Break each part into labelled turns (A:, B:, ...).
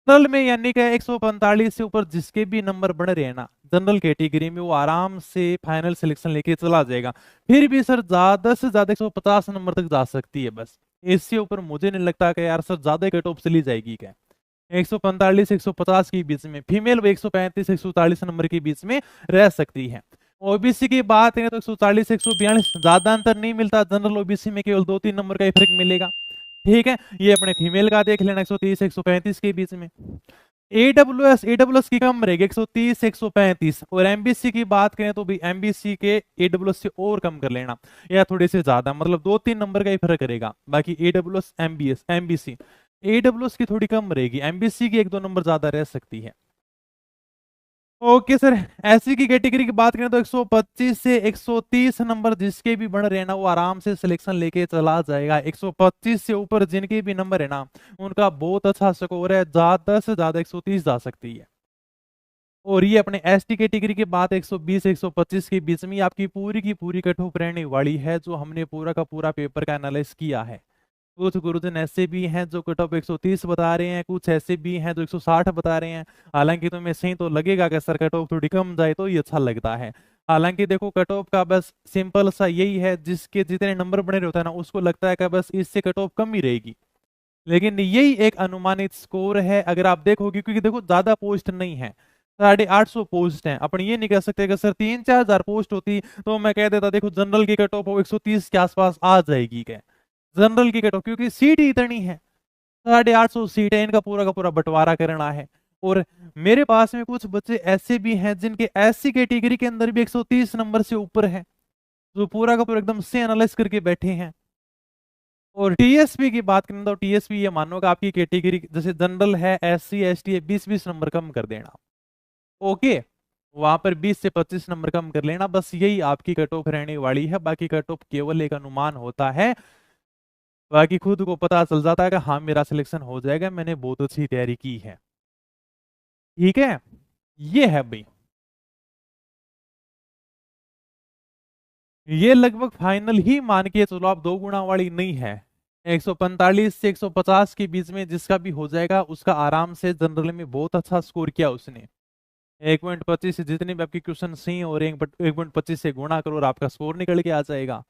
A: General में यानी कि 145 से ऊपर जिसके भी नंबर बढ़ रहे हैं ना जनरल कैटेगरी में, वो आराम से फाइनल सिलेक्शन लेके चला जाएगा। फिर भी सर ज्यादा से ज्यादा 150 नंबर तक जा सकती है बस। इससे ऊपर मुझे नहीं लगता कि यार सर ज्यादा कट ऑफ चली जाएगी क्या। 145 150 के बीच में फीमेल, वो 135 140 नंबर के बीच में रह सकती है। ओबीसी की बात करें तो 140 142 ज्यादा अंतर नहीं मिलता। जनरल ओबीसी में केवल 2-3 नंबर का ही फर्क मिलेगा। ठीक है, ये अपने फीमेल का देख लेना 130 135 के बीच में। एडब्ल्यूएस की कम रहेगी 130 135। और एमबीसी की बात करें तो भी एमबीसी के एडब्ल्यूएस से और कम कर लेना, या थोड़े से ज्यादा, मतलब 2-3 नंबर का ही फर्क रहेगा। बाकी एडब्ल्यूएस एमबीएस एमबीसी एडब्ल्यूएस की थोड़ी कम रहेगी, एमबीसी की 1-2 नंबर ज्यादा रह सकती है। ओके सर, एससी की कैटेगरी की बात करें तो 125 से 130 नंबर जिसके भी बन रहे हैं ना, वो आराम से सिलेक्शन लेके चला जाएगा। 125 से ऊपर जिनके भी नंबर है ना, उनका बहुत अच्छा स्कोर है, ज्यादा से ज्यादा 130 जा सकती है। और ये अपने एसटी कैटेगरी की बात 120 125 के बीच में आपकी पूरी की पूरी कट ऑफ रहने वाली है, जो हमने पूरा का पूरा पेपर का एनालाइज किया है। कुछ गुरुजन ऐसे भी हैं जो कट ऑफ 130 बता रहे हैं, कुछ ऐसे भी हैं जो 160 बता रहे हैं। हालांकि तुम्हें सही तो लगेगा कि सर कट ऑफ थोड़ी कम जाए तो ये अच्छा लगता है। हालांकि देखो कट ऑफ का बस सिंपल सा यही है, जिसके जितने नंबर बने रहते हैं ना, उसको लगता है कि बस इससे कट ऑफ कम ही रहेगी। लेकिन यही एक अनुमानित स्कोर है अगर आप देखोगे, क्योंकि देखो ज्यादा पोस्ट नहीं है, 850 पोस्ट हैं। अपन ये नहीं कह सकते कि सर 3-4 हजार पोस्ट होती तो मैं कह देता देखो जनरल की कट ऑफ 130 के आसपास आ जाएगी क्या। जनरल की कट ऑफ क्योंकि सीट ही इतनी है, 850 सीट है, इनका पूरा का पूरा बंटवारा करना है। और मेरे पास में कुछ बच्चे ऐसे भी हैं जिनके एससी कैटेगरी के अंदर भी 130 नंबर से ऊपर है, जो पूरा का पूरा एकदम से एनालाइज करके बैठे हैं। और टीएसपी की बात करें तो टीएसपी ये मानो कि आपकी कैटेगरी जैसे जनरल है, एससी एसटी है, 20-20 नंबर कम कर देना। ओके, वहां पर 20 से 25 नंबर कम कर लेना, बस यही आपकी कट ऑफ रहने वाली है। बाकी कट ऑफ केवल एक अनुमान होता है, बाकी खुद को पता चल जाता है कि हाँ मेरा सिलेक्शन हो जाएगा, मैंने बहुत अच्छी तैयारी की है। ठीक है, ये है भाई, ये लगभग फाइनल ही मान के चलो आप, 2 गुना वाली नहीं है। 145 से 150 के बीच में जिसका भी हो जाएगा उसका आराम से, जनरल में बहुत अच्छा स्कोर किया उसने। 1.25 से जितने भी आपके क्वेश्चन सही हो रहे हैं 1.25 से गुणा करो और आपका स्कोर निकल के आ जाएगा।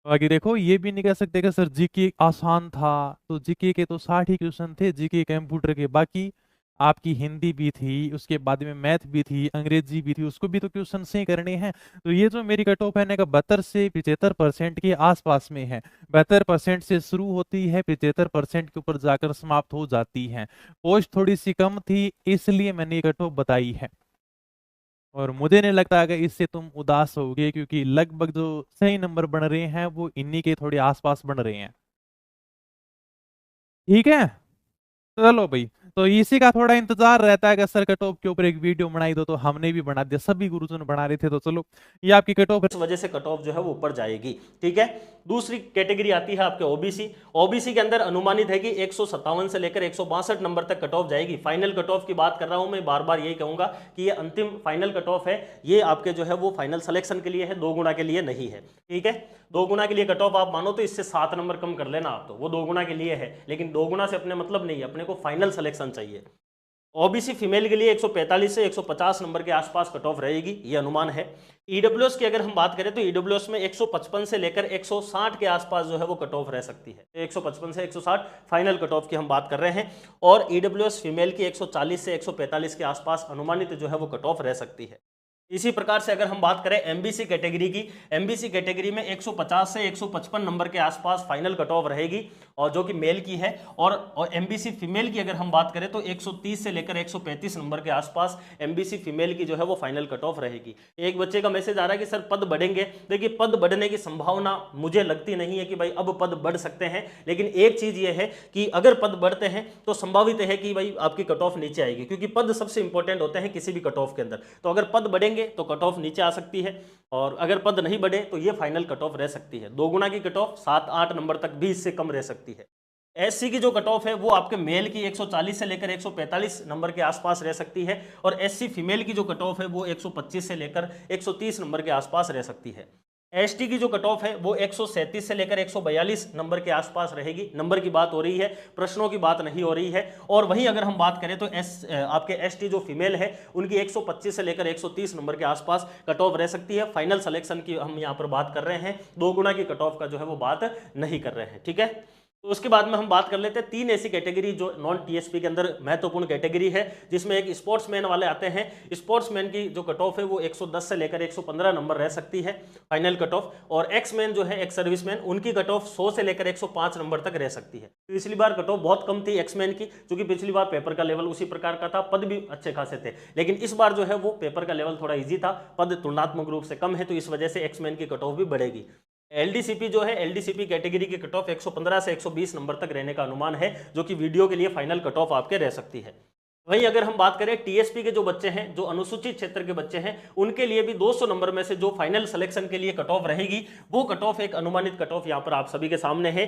A: बाकी देखो ये भी नहीं कह सकते कि सर जीके आसान था, तो जीके के तो 60 ही क्वेश्चन थे जीके कंप्यूटर के। बाकी आपकी हिंदी भी थी, उसके बाद में मैथ भी थी, अंग्रेजी भी थी, उसको भी तो क्वेश्चन से ही करने हैं। तो ये जो मेरी कट ऑफ है ना 72 से 75% के आसपास में है। 72% से शुरू होती है, 75% के ऊपर जाकर समाप्त हो जाती है। पोस्ट थोड़ी सी कम थी इसलिए मैंने ये कट ऑफ बताई है। और मुझे नहीं लगता कि इससे तुम उदास होगे, क्योंकि लगभग जो सही नंबर बन रहे हैं वो इन्हीं के थोड़े आसपास बन रहे हैं। ठीक है, चलो भाई, तो इसी का थोड़ा इंतजार रहता है कि सर कट ऑफ के ऊपर एक वीडियो बनाई दो, तो हमने भी बना दिया, सभी गुरुजन बना रहे थे, तो चलो ये आपकी कट ऑफ।
B: इस वजह से कट ऑफ जो है वो ऊपर जाएगी। ठीक है, दूसरी कैटेगरी आती है आपके ओबीसी। ओबीसी के अंदर अनुमानित है कि 157 से लेकर 162 नंबर तक कट ऑफ जाएगी। फाइनल कट ऑफ की बात कर रहा हूं मैं, बार बार यही कहूंगा कि ये अंतिम फाइनल कट ऑफ है, ये आपके जो है वो फाइनल सिलेक्शन के लिए है, 2 गुना के लिए नहीं है। ठीक है, 2 गुना के लिए कट ऑफ आप मानो तो इससे 7 नंबर कम कर लेना आप, तो वो 2 गुना के लिए है, लेकिन 2 गुना से अपने मतलब नहीं है, अपने को फाइनल सिलेक्शन चाहिए। ओबीसी फीमेल के लिए 145 से 150 नंबर के आसपास कट ऑफ रहेगी, ये अनुमान है। ईडब्ल्यूएस की अगर हम बात करें तो ईडब्ल्यूएस में 155 से लेकर 160 के आसपास जो है वो कट ऑफ रह सकती है। 155 से 160 फाइनल कट ऑफ की हम बात कर रहे हैं। और ईडब्ल्यूएस फीमेल की 140 से 145 के आसपास अनुमानित जो है वो कट ऑफ रह सकती है। इसी प्रकार से अगर हम बात करें एमबीसी कैटेगरी की, एमबीसी कैटेगरी में 150 से 155 नंबर के आसपास फाइनल कट ऑफ रहेगी, और जो कि मेल की है। और एमबीसी फीमेल की अगर हम बात करें तो 130 से लेकर 135 नंबर के आसपास एमबीसी फीमेल की जो है वो फाइनल कट ऑफ रहेगी। एक बच्चे का मैसेज आ रहा है कि सर पद बढ़ेंगे। देखिए, पद बढ़ने की संभावना मुझे लगती नहीं है कि भाई अब पद बढ़ सकते हैं, लेकिन एक चीज ये है कि अगर पद बढ़ते हैं तो संभावित है कि भाई आपकी कट ऑफ नीचे आएगी, क्योंकि पद सबसे इंपॉर्टेंट होते हैं किसी भी कट ऑफ के अंदर। तो अगर पद बढ़ेंगे तो कट ऑफ नीचे आ सकती है, और अगर पद नहीं बढ़े तो ये फाइनल कट ऑफ रह सकती है। 2 गुना की कट ऑफ 7-8 नंबर तक भी इससे कम रह सकती है। एससी की जो कट ऑफ है वो आपके मेल की 140 से लेकर 145 नंबर के आसपास रह सकती है, और एससी फीमेल की जो कट ऑफ है वो 125 से लेकर 130 नंबर के आसपास रह सकती है। एसटी की जो कट ऑफ है वो 137 से लेकर 142 नंबर के आसपास रहेगी। नंबर की बात हो रही है, प्रश्नों की बात नहीं हो रही है। और वहीं अगर हम बात करें तो आपके एसटी जो फीमेल है उनकी 125 से लेकर 130 नंबर के आसपास कट ऑफ रह सकती है। फाइनल सिलेक्शन की हम यहाँ पर बात कर रहे हैं, 2 गुना की कट ऑफ का जो है वो बात नहीं कर रहे हैं, ठीक है। तो उसके बाद में हम बात कर लेते हैं 3 ऐसी कैटेगरी जो नॉन टीएसपी के अंदर महत्वपूर्ण कैटेगरी है, जिसमें एक स्पोर्ट्समैन वाले आते हैं। स्पोर्ट्समैन की जो कट ऑफ है वो 110 से लेकर 115 नंबर रह सकती है फाइनल कट ऑफ। और एक्समैन जो है, एक्स सर्विसमैन, उनकी कट ऑफ 100 से लेकर 105 नंबर तक रह सकती है। पिछली बार कट ऑफ बहुत कम थी एक्समैन की, क्योंकि पिछली बार पेपर का लेवल उसी प्रकार का था, पद भी अच्छे खासे थे। लेकिन इस बार जो है वो पेपर का लेवल थोड़ा ईजी था, पद तुलनात्मक रूप से कम है, तो इस वजह से एक्समैन की कट ऑफ भी बढ़ेगी। एलडीसीपी जो है, एलडीसीपी कैटेगरी की कट ऑफ 115 से 120 नंबर तक रहने का अनुमान है, जो कि वीडियो के लिए फाइनल कट ऑफ आपके रह सकती है। वहीं अगर हम बात करें टीएसपी के जो बच्चे हैं, जो अनुसूचित क्षेत्र के बच्चे हैं, उनके लिए भी 200 नंबर में से जो फाइनल सिलेक्शन के लिए कट ऑफ रहेगी, वो कट ऑफ एक अनुमानित कट ऑफ यहाँ पर आप सभी के सामने है।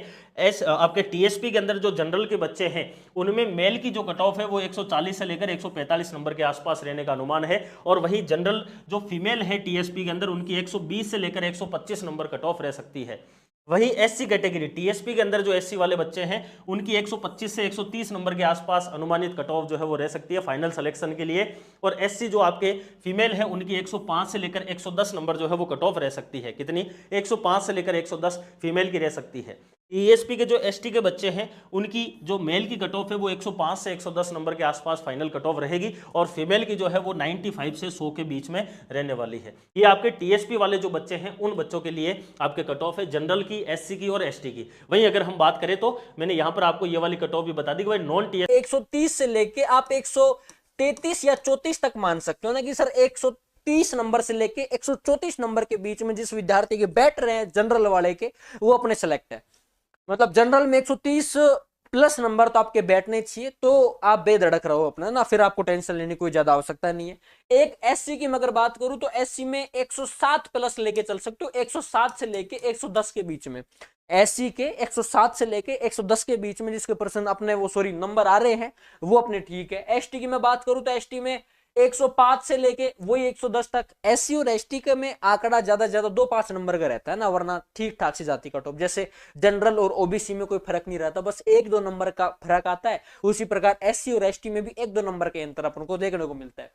B: आपके टीएसपी के अंदर जो जनरल के बच्चे हैं, उनमें मेल की जो कट ऑफ है वो 140 से लेकर 145 नंबर के आसपास रहने का अनुमान है। और वहीं जनरल जो फीमेल है टीएसपी के अंदर, उनकी 120 से लेकर 125 नंबर कट ऑफ रह सकती है। वहीं एससी कैटेगरी टीएसपी के अंदर जो एससी वाले बच्चे हैं, उनकी 125 से 130 नंबर के आसपास अनुमानित कट ऑफ जो है वो रह सकती है फाइनल सिलेक्शन के लिए। और एससी जो आपके फीमेल है, उनकी 105 से लेकर 110 नंबर जो है वो कट ऑफ रह सकती है। कितनी? 105 से लेकर 110 फीमेल की रह सकती है। ईएसपी के जो एसटी के बच्चे हैं, उनकी जो मेल की कट ऑफ है वो 105 से 110 नंबर के आसपास फाइनल कट ऑफ रहेगी। और फीमेल की जो है वो 95 से 100 के बीच में रहने वाली है। ये आपके टीएसपी वाले जो बच्चे हैं, उन बच्चों के लिए आपके कट ऑफ है, जनरल की, एससी की और एसटी की। वहीं अगर हम बात करें तो मैंने यहाँ पर आपको ये वाली कट ऑफ भी बता दी कि भाई नॉन टीएस
C: 130 से लेके आप 133 या 34 तक मान सकते हो ना, कि सर 130 नंबर से लेके 134 नंबर के बीच में जिस विद्यार्थी के बैठ रहे हैं जनरल वाले के, वो अपने सेलेक्ट है। मतलब जनरल में 130 प्लस नंबर तो आपके बैठने चाहिए, तो आप बेधड़क रहो अपना ना, फिर आपको टेंशन लेने की कोई ज्यादा आवश्यकता नहीं है। एक एससी की मैं अगर बात करूं तो एससी में 107 प्लस लेके चल सकते हो, 107 से लेके 110 के बीच में। एससी के 107 से लेके 110 के बीच में जिसके परसेंट अपने वो नंबर आ रहे हैं, वो अपने ठीक है। एसटी की मैं बात करूं तो एसटी में 105 से लेके वही 110 तक। एससी और एसटी के में आंकड़ा ज्यादा 2-5 नंबर का रहता है ना, वरना ठीक ठाक से जाती कट ऑफ। जैसे जनरल और ओबीसी में कोई फर्क नहीं रहता, बस 1-2 नंबर का फर्क आता है। उसी प्रकार एससी और एसटी में भी 1-2 नंबर के अंतर अपन को देखने को मिलता है।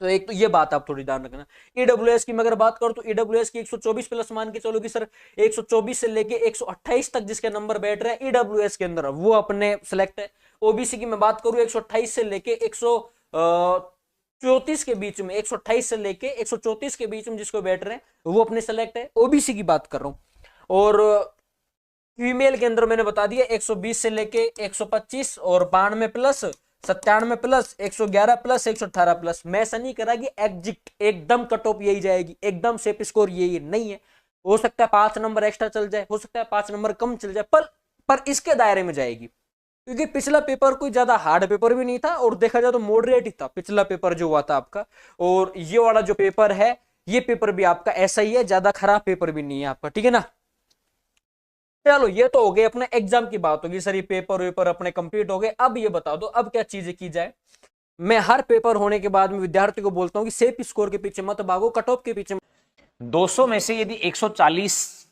C: तो एक तो ये बात आप थोड़ी ध्यान रखना। ईडब्ल्यूएस की मैं अगर बात करूं तो ईडब्ल्यूएस की 124 प्लस मान के चलो कि सर 124 से लेके 128 तक जिसके नंबर बैठ रहे हैं ईडब्ल्यूएस के अंदर, वो अपने सेलेक्ट है। ओबीसी की मैं बात करूं 128 से लेके 134 के बीच में, 128 से लेके 134 के बीच में जिसको बैठ रहे हैं, वो अपने सेलेक्ट है। ओबीसी की बात कर रहा हूं। और फीमेल के अंदर मैंने बता दिया 120 से लेके 125 और 92 प्लस 97 प्लस 111 प्लस 118 प्लस। मैं ऐसा नहीं करा कि एग्जिट एकदम कट ऑफ यही जाएगी, एकदम सेफ स्कोर यही नहीं है। हो सकता है 5 नंबर एक्स्ट्रा चल जाए, हो सकता है 5 नंबर कम चल जाए, पर इसके दायरे में जाएगी। क्योंकि पिछला पेपर कोई ज्यादा हार्ड पेपर भी नहीं था, और देखा जाए तो मॉडरेट ही था पिछला पेपर जो हुआ था आपका। और ये वाला जो पेपर है, ये पेपर भी आपका ऐसा ही है, ज्यादा खराब पेपर भी नहीं है आपका, ठीक है ना। चलो ये तो हो गए अपने एग्जाम की बात होगी, सर ये पेपर वेपर अपने कंप्लीट हो गए। अब ये बता दो अब क्या चीजें की जाए। मैं हर पेपर होने के बाद में विद्यार्थी को बोलता हूं कि सेफ स्कोर के पीछे मत भागो, कट ऑफ के पीछे।
D: 200 में से यदि 140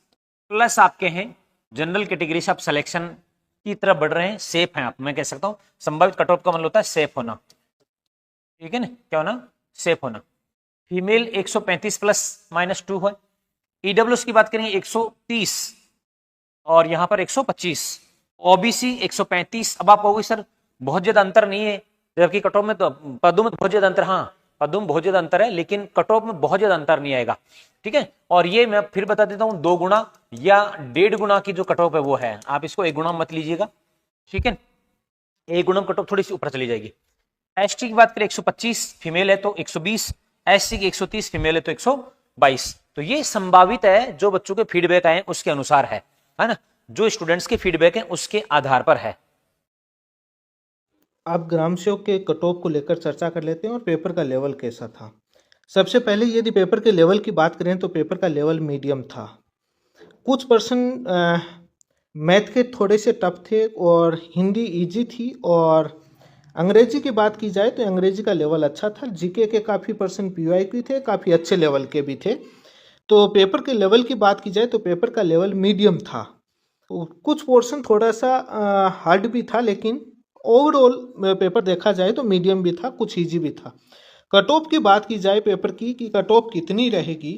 D: प्लस आपके हैं, जनरल कैटेगरी से आप सिलेक्शन की तरफ बढ़ रहे हैं, सेफ हैं आप, मैं कह सकता हूं। संभावित कट ऑफ का मतलब होता है सेफ होना, ठीक है ना, क्या होना? सेफ होना। फीमेल 135 प्लस -2 है। ईडब्ल्यूएस की बात करेंगे 130 और यहां पर 125। ओबीसी 135। अब आप कहोगे सर बहुत ज्यादा अंतर नहीं है, जबकि कट ऑफ में तो पदों में बहुत ज्यादा अंतर, हाँ पदों में बहुत ज्यादा अंतर है, लेकिन कट ऑफ में बहुत ज्यादा अंतर नहीं आएगा, ठीक है। और ये मैं फिर बता देता हूं, 2 गुना या 1.5 गुना की जो कट ऑफ है वो है, आप इसको 1 गुना मत लीजिएगा, ठीक है। 1 गुना कट ऑफ थोड़ी सी ऊपर चली जाएगी। एसटी की बात करें 125 फीमेल है तो 120, एससी की 130 फीमेल है तो 122। तो ये संभावित है, जो बच्चों के फीडबैक आए उसके अनुसार है ना, जो स्टूडेंट्स के फीडबैक हैं उसके आधार पर है।
E: आप ग्राम सेवक के कट ऑफ को लेकर चर्चा कर लेते हैं और पेपर का लेवल कैसा था। सबसे पहले यदि पेपर के लेवल की बात करें तो पेपर का लेवल मीडियम था। कुछ पर्सन मैथ के थोड़े से टफ थे और हिंदी इजी थी, और अंग्रेजी की बात की जाए तो अंग्रेजी का लेवल अच्छा था। जीके के काफ़ी पर्सन पीवाईक्यू थे, काफ़ी अच्छे लेवल के भी थे। तो पेपर के लेवल की बात की जाए तो पेपर का लेवल मीडियम था। कुछ पोर्शन थोड़ा सा हार्ड भी था, लेकिन ओवरऑल पेपर देखा जाए तो मीडियम भी था, कुछ इजी भी था। कट ऑफ की बात की जाए पेपर की कि कट ऑफ कितनी रहेगी,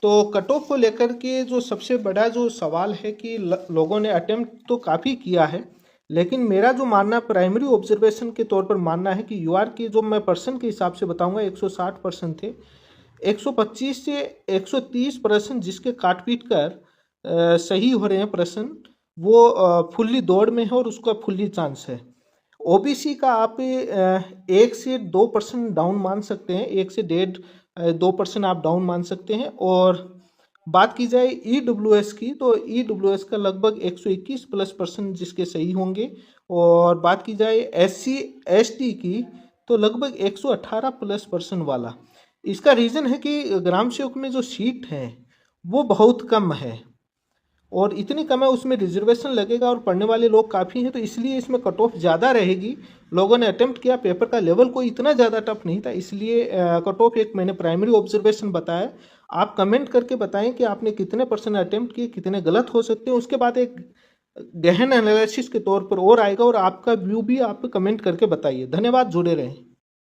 E: तो कट ऑफ को लेकर के जो सबसे बड़ा जो सवाल है कि लोगों ने अटेम्प्ट तो काफ़ी किया है, लेकिन मेरा जो मानना प्राइमरी ऑब्जर्वेशन के तौर पर मानना है कि यूआर की जो मैं पर्सन के हिसाब से बताऊंगा 160% थे। 125 से 130% जिसके काट पीट कर सही हो रहे हैं प्रश्न, वो फुल्ली दौड़ में है और उसका फुल्ली चांस है। ओबीसी का आप 1 से 2% डाउन मान सकते हैं, 1 से 1.5-2% आप डाउन मान सकते हैं। और बात की जाए ईडब्ल्यूएस की, तो ईडब्ल्यूएस का लगभग 121+ % जिसके सही होंगे। और बात की जाए एससी एसटी की, तो लगभग 118+ % वाला। इसका रीज़न है कि ग्राम सेवक में जो सीट है वो बहुत कम है, और इतनी कम है उसमें रिजर्वेशन लगेगा और पढ़ने वाले लोग काफ़ी हैं, तो इसलिए इसमें कट ऑफ ज़्यादा रहेगी। लोगों ने अटेम्प्ट किया, पेपर का लेवल कोई इतना ज़्यादा टफ नहीं था, इसलिए कट ऑफ एक मैंने प्राइमरी ऑब्जर्वेशन बताया। आप कमेंट करके बताएं कि आपने कितने % अटेम्प्ट किए, कितने गलत हो सकते हैं। उसके बाद एक गहन एनालिसिस के तौर पर और आएगा, और आपका व्यू भी आप कमेंट करके बताइए। धन्यवाद, जुड़े रहें।